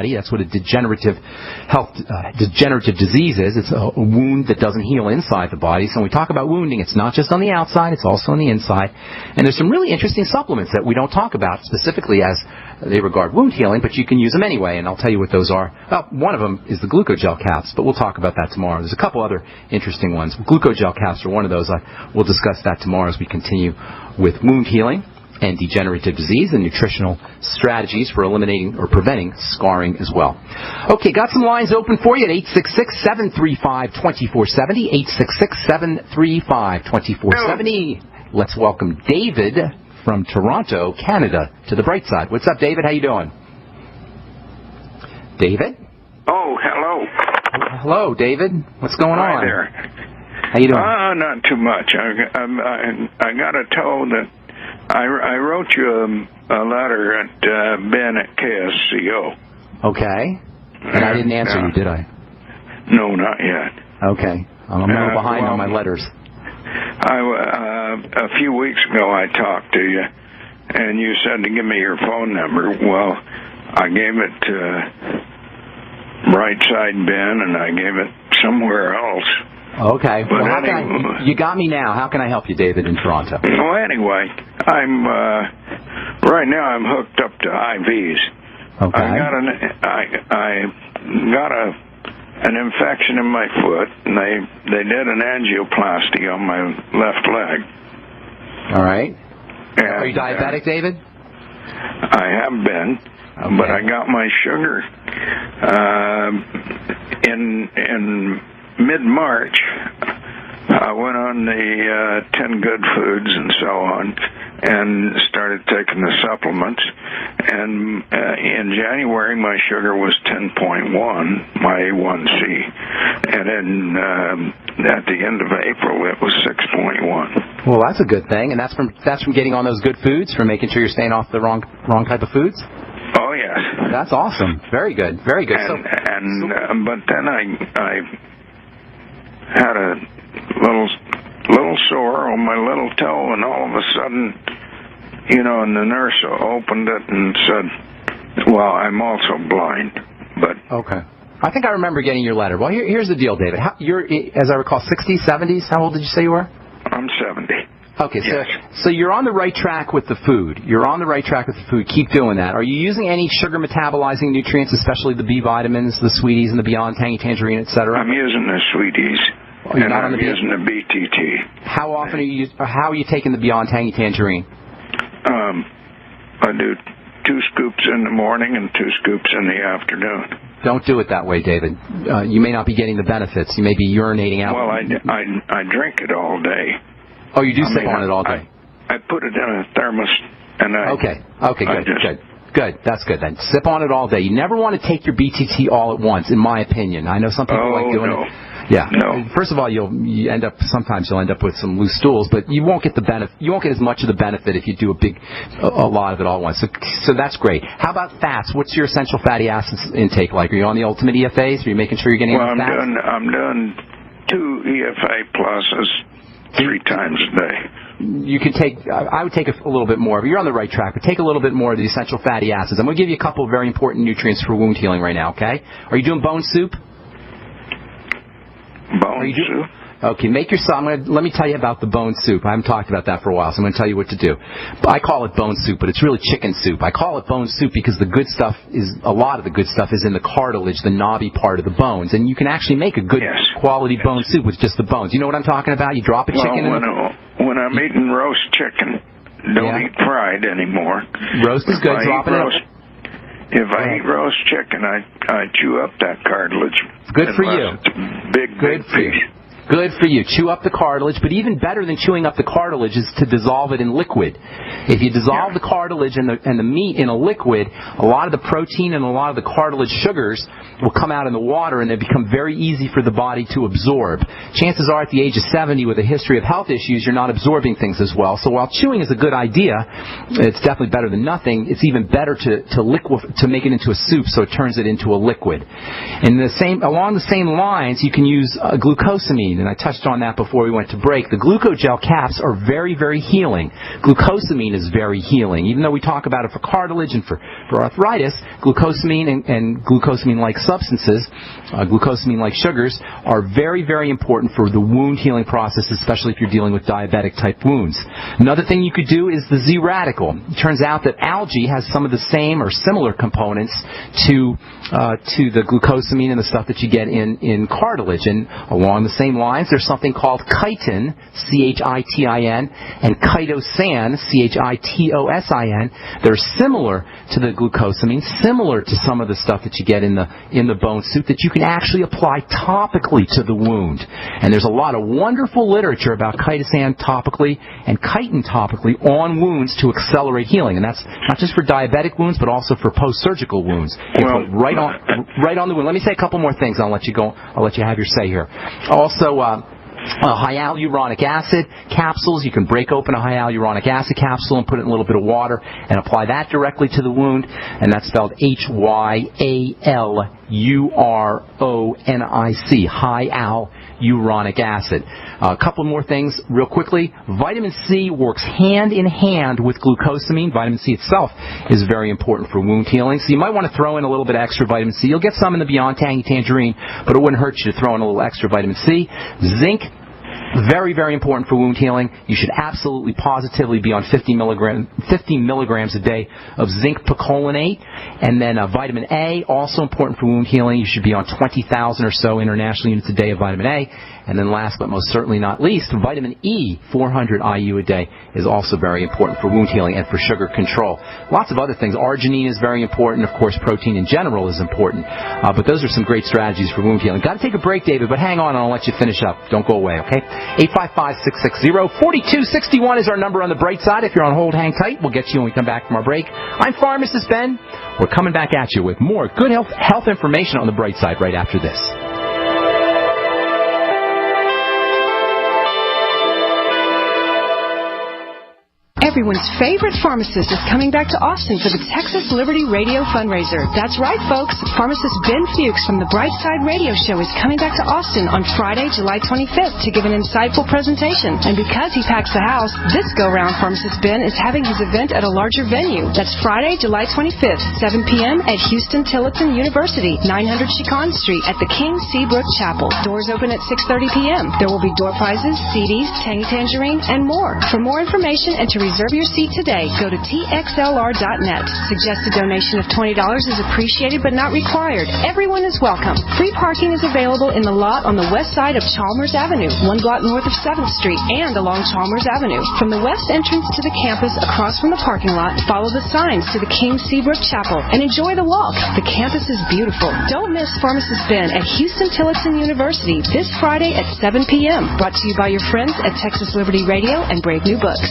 That's what a degenerative disease is. It's a wound that doesn't heal inside the body. So when we talk about wounding, it's not just on the outside, it's also on the inside. And there's some really interesting supplements that we don't talk about specifically as they regard wound healing, but you can use them anyway, and I'll tell you what those are. Well, one of them is the glucogel caps, but we'll talk about that tomorrow. There's a couple other interesting ones. Glucogel caps are one of those. We'll discuss that tomorrow as we continue with wound healing and degenerative disease and nutritional strategies for eliminating or preventing scarring as well. Okay, got some lines open for you at 866-735-2470, 866-735-2470. Let's welcome David from Toronto, Canada, to the bright side. What's up, David? How you doing? David? Oh, hello. Hello, David. What's going on? Hi there. How you doing? Not too much. I got to tell that I wrote you a letter at Ben at KSCO. Okay. And I didn't answer you, did I? No, not yet. Okay. I'm a little behind on my letters. A few weeks ago I talked to you, and you said to give me your phone number. Well, I gave it to Brightside Ben, and I gave it somewhere else. Okay. Well, you got me now. How can I help you, David, in Toronto? Well, anyway, right now I'm hooked up to IVs. Okay. I got an infection in my foot, and they did an angioplasty on my left leg. All right. And, are you diabetic, David? I have been, okay. But I got my sugar in mid-March. I went on the 10 Good Foods and so on, and started taking the supplements. And in January, my sugar was 10.1, my A1C. And then at the end of April, it was 6.1. Well, that's a good thing. And that's from getting on those good foods, from making sure you're staying off the wrong type of foods? Oh, yes. That's awesome. Very good. Very good. But then I had a little sore on my little toe, and all of a sudden, and the nurse opened it and said, well, I'm also blind. But okay. I think I remember getting your letter. Well, here's the deal, David. You're, as I recall, 60s, 70s? How old did you say you were? I'm 70. Okay, yes. So you're on the right track with the food. You're on the right track with the food. Keep doing that. Are you using any sugar-metabolizing nutrients, especially the B vitamins, the Sweeties, and the Beyond Tangy Tangerine, etc.? I'm using the Sweeties. And I'm using the BTT. How often how are you taking the Beyond Tangy Tangerine? I do 2 scoops in the morning and 2 scoops in the afternoon. Don't do it that way, David. You may not be getting the benefits. You may be urinating out. Well, I drink it all day. Oh, you do sip on it all day? I put it in a thermos, and Okay, good. That's good then. Sip on it all day. You never want to take your BTT all at once, in my opinion. I know some people like doing it. Yeah. No. First of all, sometimes you'll end up with some loose stools, but you won't get the benefit. You won't get as much of the benefit if you do a lot of it all at once. So that's great. How about fats? What's your essential fatty acids intake like? Are you on the Ultimate EFAs? Are you making sure you're getting enough fats? I'm doing 2 EFA pluses 3 times a day. You can I would take a little bit more, but you're on the right track. But take a little bit more of the essential fatty acids. I'm going to give you a couple of very important nutrients for wound healing right now, okay? Are you doing bone soup? Bone soup? Okay, let me tell you about the bone soup. I haven't talked about that for a while, so I'm going to tell you what to do. I call it bone soup, but it's really chicken soup. I call it bone soup because a lot of the good stuff is in the cartilage, the knobby part of the bones, and you can actually make a good quality bone soup with just the bones. You know what I'm talking about? You drop a chicken in when I'm eating roast chicken, don't eat fried anymore. Roast is good. If I eat roast chicken, I chew up that cartilage. Good for you. It's a big piece. Good for you. Chew up the cartilage, but even better than chewing up the cartilage is to dissolve it in liquid. If you dissolve the cartilage and the meat in a liquid, a lot of the protein and a lot of the cartilage sugars will come out in the water, and they become very easy for the body to absorb. Chances are at the age of 70 with a history of health issues, you're not absorbing things as well. So while chewing is a good idea, it's definitely better than nothing. It's even better to make it into a soup so it turns it into a liquid. And along the same lines, you can use glucosamine. and I touched on that before we went to break. The glucogel caps are very, very healing. Glucosamine is very healing. Even though we talk about it for cartilage and for arthritis, glucosamine and glucosamine-like substances, glucosamine-like sugars, are very, very important for the wound healing process, especially if you're dealing with diabetic-type wounds. Another thing you could do is the Z-radical. It turns out that algae has some of the same or similar components to the glucosamine and the stuff that you get in cartilage. And along the same lines, there's something called chitin, C-H-I-T-I-N, and chitosan, C-H-I-T-O-S-I-N. They're similar to the glucosamine, similar to some of the stuff that you get in the bone soup that you can actually apply topically to the wound. And there's a lot of wonderful literature about chitosan topically and chitin topically on wounds to accelerate healing. And that's not just for diabetic wounds, but also for post-surgical wounds. Well, right on the wound. Let me say a couple more things. I'll let you go. I'll let you have your say here. Also, hyaluronic acid capsules. You can break open a hyaluronic acid capsule and put it in a little bit of water and apply that directly to the wound. And that's spelled Hyaluronic, hyaluronic acid. A couple more things real quickly. Vitamin C works hand in hand with glucosamine. Vitamin C itself is very important for wound healing. So you might want to throw in a little bit of extra vitamin C. You'll get some in the Beyond Tangy Tangerine, but it wouldn't hurt you to throw in a little extra vitamin C. Zinc, very, very important for wound healing. You should absolutely positively be on 50 milligrams a day of zinc picolinate. And then vitamin A, also important for wound healing. You should be on 20,000 or so international units a day of vitamin A. And then last but most certainly not least, vitamin E, 400 IU a day, is also very important for wound healing and for sugar control. Lots of other things. Arginine is very important. Of course, protein in general is important. But those are some great strategies for wound healing. Got to take a break, David, but hang on and I'll let you finish up. Don't go away, okay? 855-660-4261 is our number on the bright side. If you're on hold, hang tight. We'll get you when we come back from our break. I'm Pharmacist Ben. We're coming back at you with more good health information on the bright side right after this. Everyone's favorite pharmacist is coming back to Austin for the Texas Liberty Radio fundraiser. That's right, folks. Pharmacist Ben Fuchs from the Brightside Radio Show is coming back to Austin on Friday, July 25th to give an insightful presentation. And because he packs the house, this go-round Pharmacist Ben is having his event at a larger venue. That's Friday, July 25th, 7 p.m. at Houston Tillotson University, 900 Chicon Street at the King Seabrook Chapel. Doors open at 6:30 p.m. There will be door prizes, CDs, Tangy Tangerine, and more. For more information and to reserve your seat today, go to txlr.net. Suggested donation of $20 is appreciated but not required. Everyone is welcome. Free parking is available in the lot on the west side of Chalmers Avenue, 1 block north of 7th Street, and along Chalmers Avenue. From the west entrance to the campus across from the parking lot, follow the signs to the King Seabrook Chapel and enjoy the walk. The campus is beautiful. Don't miss Pharmacist Ben at Houston Tillotson University this Friday at 7 p.m. Brought to you by your friends at Texas Liberty Radio and Brave New Books.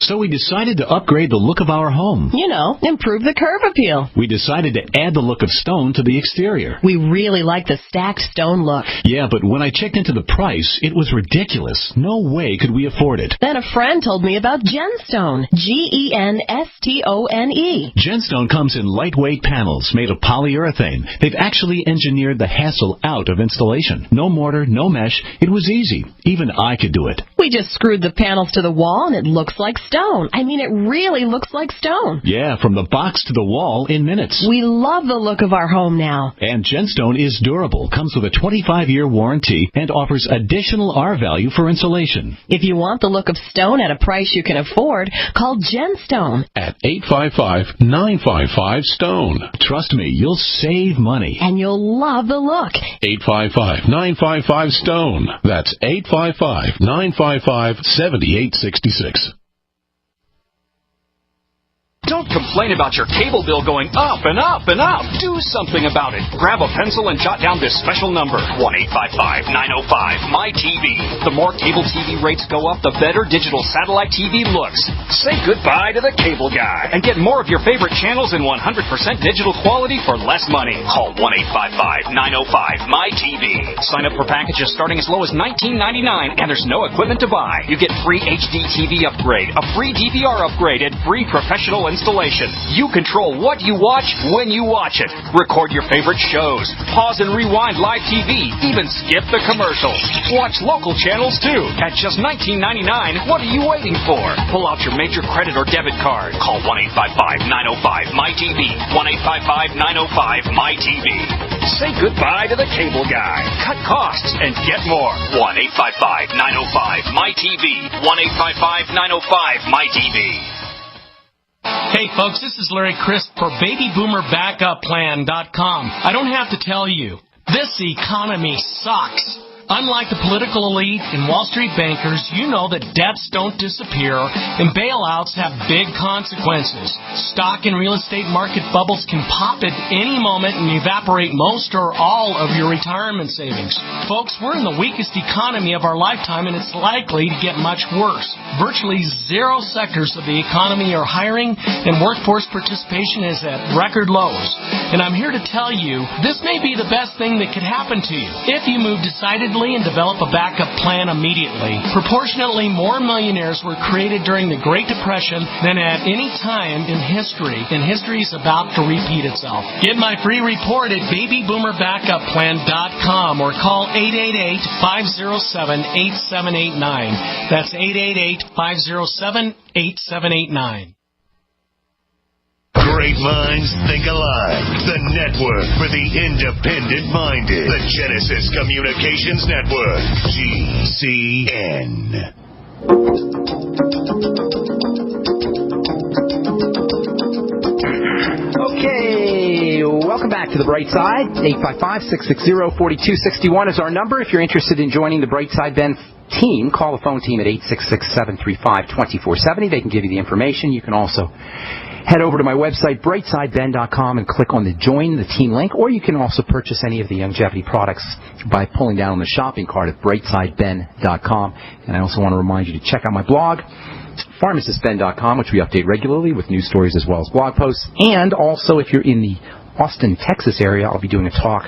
So we decided to upgrade the look of our home. You know, improve the curb appeal. We decided to add the look of stone to the exterior. We really like the stacked stone look. Yeah, but when I checked into the price, it was ridiculous. No way could we afford it. Then a friend told me about Genstone. Genstone. Genstone comes in lightweight panels made of polyurethane. They've actually engineered the hassle out of installation. No mortar, no mesh. It was easy. Even I could do it. We just screwed the panels to the wall and it looks like stone. I mean, it really looks like stone. Yeah, from the box to the wall in minutes. We love the look of our home now. And Genstone is durable, comes with a 25-year warranty, and offers additional R-value for insulation. If you want the look of stone at a price you can afford, call Genstone at 855-955-STONE. Trust me, you'll save money. And you'll love the look. 855-955-STONE. That's 855-955-7866. Don't complain about your cable bill going up and up and up. Do something about it. Grab a pencil and jot down this special number, 1-855-905-MY-TV. The more cable TV rates go up, the better digital satellite TV looks. Say goodbye to the cable guy and get more of your favorite channels in 100% digital quality for less money. Call 1-855-905-MY-TV. Sign up for packages starting as low as $19.99, and there's no equipment to buy. You get free HD TV upgrade, a free DVR upgrade, and free professional installation. You control what you watch when you watch it. Record your favorite shows. Pause and rewind live TV. Even skip the commercials. Watch local channels too. At just $19.99, what are you waiting for? Pull out your major credit or debit card. Call 1-855-905-MyTV. 1-855-905-MyTV. Say goodbye to the cable guy. Cut costs and get more. 1-855-905-MyTV. 1-855-905-MyTV. Hey folks, this is Larry Crisp for BabyBoomerBackupPlan.com. I don't have to tell you, this economy sucks. Unlike the political elite and Wall Street bankers, you know that debts don't disappear and bailouts have big consequences. Stock and real estate market bubbles can pop at any moment and evaporate most or all of your retirement savings. Folks, we're in the weakest economy of our lifetime and it's likely to get much worse. Virtually zero sectors of the economy are hiring and workforce participation is at record lows. And I'm here to tell you, this may be the best thing that could happen to you if you move decidedly and develop a backup plan immediately. Proportionately more millionaires were created during the Great Depression than at any time in history, and history is about to repeat itself. Get my free report at BabyBoomerBackupPlan.com or call 888-507-8789. That's 888-507-8789. Great minds think alike. The network for the independent-minded. The Genesis Communications Network. GCN. Okay, welcome back to The Bright Side. 855-660-4261 is our number. If you're interested in joining the Bright Side Ben team, call the phone team at 866-735-2470. They can give you the information. You can also head over to my website, brightsideben.com, and click on the Join the Team link, or you can also purchase any of the longevity products by pulling down on the shopping cart at brightsideben.com. And I also want to remind you to check out my blog, pharmacistben.com, which we update regularly with news stories as well as blog posts. And also, if you're in the Austin, Texas area, I'll be doing a talk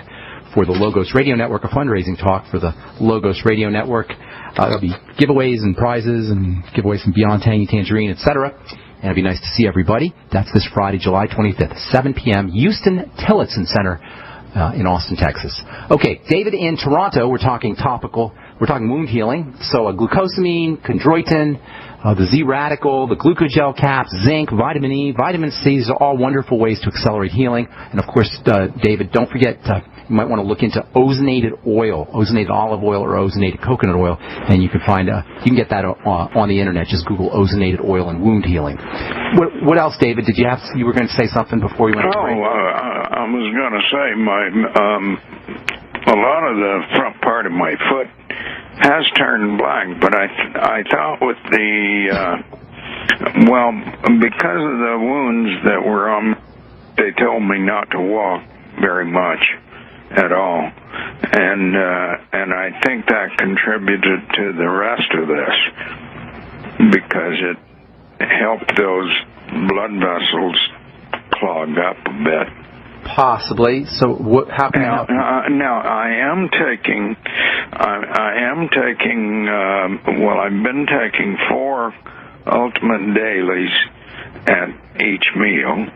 for the Logos Radio Network, a fundraising talk for the Logos Radio Network. There'll be giveaways and prizes and giveaways from Beyond Tangy Tangerine, etc. And it'd be nice to see everybody. That's this Friday, July 25th, 7 p.m., Houston Tillotson Center in Austin, Texas. Okay, David in Toronto, we're talking topical. We're talking wound healing. So glucosamine, chondroitin, the Z-radical, the glucogel caps, zinc, vitamin E, vitamin C. These are all wonderful ways to accelerate healing. And, of course, David, don't forget, you might want to look into ozonated oil, ozonated olive oil or ozonated coconut oil, and you can find you can get that on the internet. Just Google ozonated oil and wound healing. What else, David? Did you were going to say something before we went? I was going to say a lot of the front part of my foot has turned black, but I thought with because of the wounds that were on, they told me not to walk very much at all, and I think that contributed to the rest of this because it helped those blood vessels clog up a bit. Possibly. So how can I help you? Now I am taking. I've been taking 4 Ultimate Dailies at each meal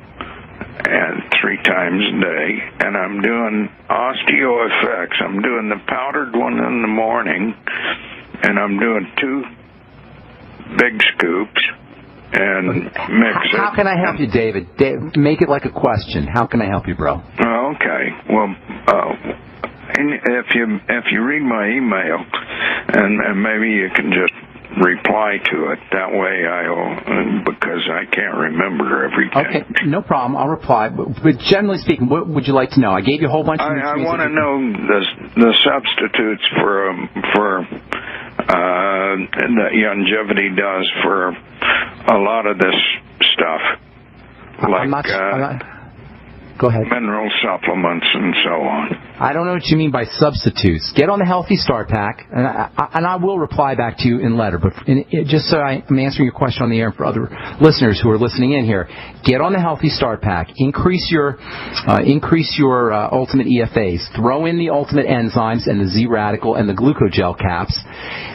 and 3 times a day, and I'm doing OsteoFX. I'm doing the powdered one in the morning, and I'm doing 2 big scoops and mix it. How can I help you, David? Make it like a question. How can I help you, bro? Okay. Well, if you read my email, and maybe you can just reply to it. That way because I can't remember everything. Okay, no problem. I'll reply. But generally speaking, what would you like to know? I gave you a whole bunch of I want to know the substitutes for that longevity does for a lot of this stuff. Go ahead. mineral supplements and so on. I don't know what you mean by substitutes. Get on the Healthy Start Pack, and I will reply back to you in letter. But just so I'm answering your question on the air for other listeners who are listening in here, get on the Healthy Start Pack. Increase your Ultimate EFAs. Throw in the Ultimate Enzymes and the Z-Radical and the Glucogel caps.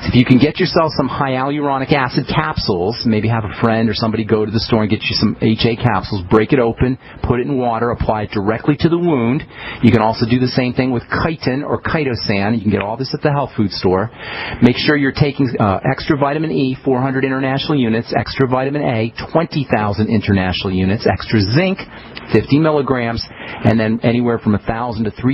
If you can get yourself some hyaluronic acid capsules, maybe have a friend or somebody go to the store and get you some HA capsules, break it open, put it in water, apply it directly to the wound. You can also do the same thing with chitin or chitosan. You can get all this at the health food store. Make sure you're taking extra vitamin E, 400 international units, extra vitamin A, 20,000 international units, extra zinc, 50 milligrams, and then anywhere from 1,000 to 3,000